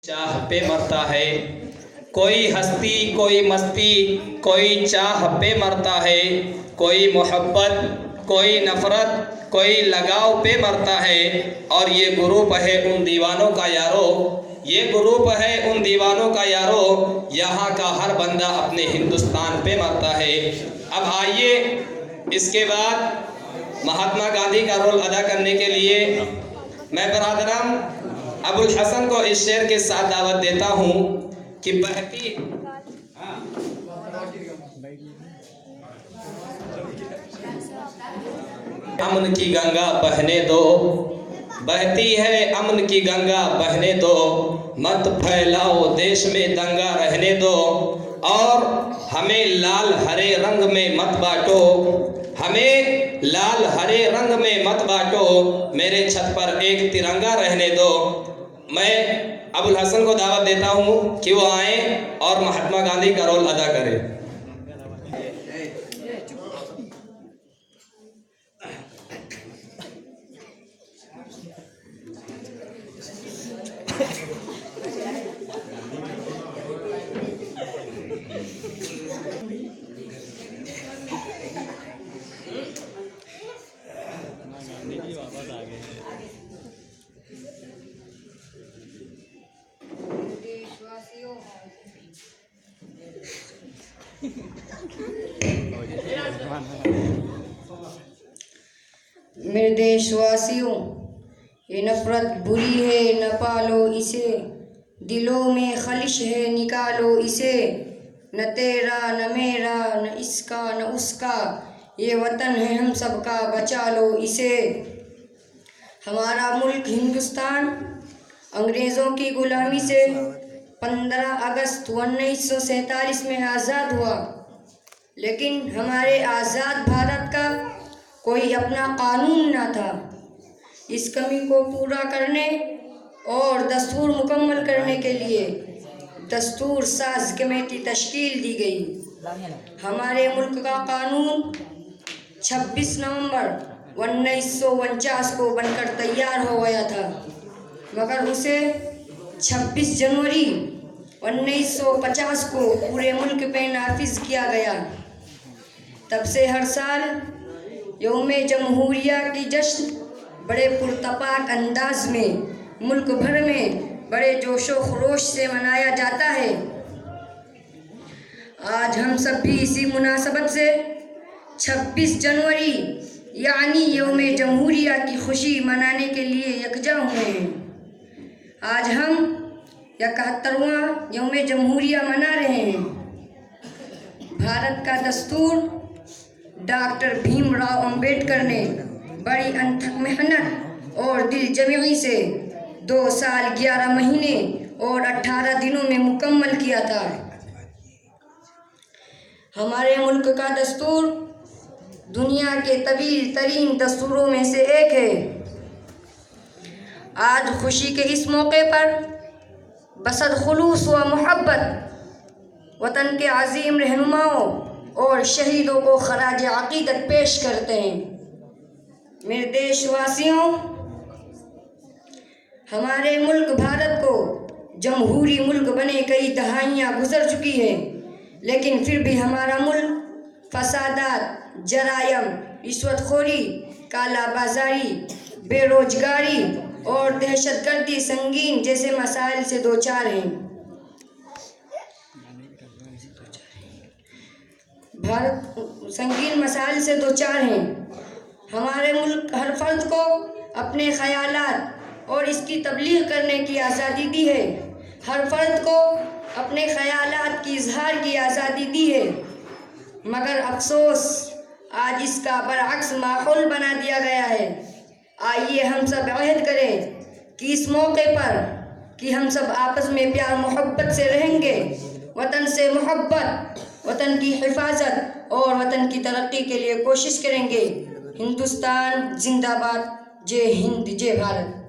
चाह पे मरता है, कोई हस्ती कोई मस्ती, कोई चाह पे मरता है, कोई मोहब्बत कोई नफरत, कोई लगाव पे मरता है। और ये ग्रुप है उन दीवानों का यारो, ये ग्रुप है उन दीवानों का यारो, यहाँ का हर बंदा अपने हिंदुस्तान पे मरता है। अब आइए इसके बाद महात्मा गांधी का रोल अदा करने के लिए मैं बरादराम अबुल हसन को इस शेर के साथ दावत देता हूँ कि बहती अमन की गंगा बहने दो, बहती है अमन की गंगा बहने दो, मत फैलाओ देश में दंगा रहने दो। और हमें लाल हरे रंग में मत बांटो, हमें लाल हरे रंग में मत बांटो, मेरे छत पर एक तिरंगा रहने दो। मैं अबुल हसन को दावत देता हूँ कि वो आए और महात्मा गांधी का रोल अदा करें। मेरे देशवासियों, ये नफरत बुरी है न पालो इसे, दिलों में खलिश है निकालो इसे। न तेरा न मेरा न इसका न उसका, ये वतन है हम सबका बचा लो इसे। हमारा मुल्क हिंदुस्तान अंग्रेज़ों की गुलामी से 15 अगस्त 1947 में आज़ाद हुआ, लेकिन हमारे आज़ाद भारत का कोई अपना कानून न था। इस कमी को पूरा करने और दस्तूर मुकम्मल करने के लिए दस्तूर साज कमेटी तश्कील दी गई। हमारे मुल्क का कानून 26 नवंबर 1949 को बनकर तैयार हो गया था, मगर उसे 26 जनवरी 1950 को पूरे मुल्क पे नाफिज किया गया। तब से हर साल यौम जमहूरिया की जश्न बड़े पुरतपाक अंदाज में मुल्क भर में बड़े जोशो खरोश से मनाया जाता है। आज हम सब भी इसी मुनासबत से 26 जनवरी यानी यौम जमहूरिया की खुशी मनाने के लिए यकजा हुए हैं। आज हम 71वां यौम जमहूरिया मना रहे हैं। भारत का दस्तूर डॉक्टर भीमराव अंबेडकर ने बड़ी अनथक मेहनत और दिलजमी से 2 साल 11 महीने और 18 दिनों में मुकम्मल किया था। हमारे मुल्क का दस्तूर दुनिया के तवील तरीन दस्तूरों में से एक है। आज खुशी के इस मौके पर बसद खुलूस व मोहब्बत वतन के अजीम रहनुमाओं और शहीदों को खराज अकीदत पेश करते हैं। मेरे देशवासियों, हमारे मुल्क भारत को जमहूरी मुल्क बने कई दहाइयाँ गुजर चुकी है, लेकिन फिर भी हमारा मुल्क फसादात, जरायम, रिश्वतखोरी, काला बाजारी, बेरोजगारी और दहशतगर्दी संगीन जैसे मसाइल से दो चार हैं। भारत संगीन मसाइल से दो चार हैं। हमारे मुल्क हर फर्द को अपने ख़यालात और इसकी तबलीग करने की आज़ादी दी है। हर फर्द को अपने ख़यालात की इजहार की आज़ादी दी है, मगर अफसोस आज इसका बरअक्स माहौल बना दिया गया है। आइए हम सब अहद करें कि इस मौके पर कि हम सब आपस में प्यार मोहब्बत से रहेंगे, वतन से मोहब्बत, वतन की हिफाजत और वतन की तरक्की के लिए कोशिश करेंगे। हिंदुस्तान जिंदाबाद। जय हिंद, जय भारत।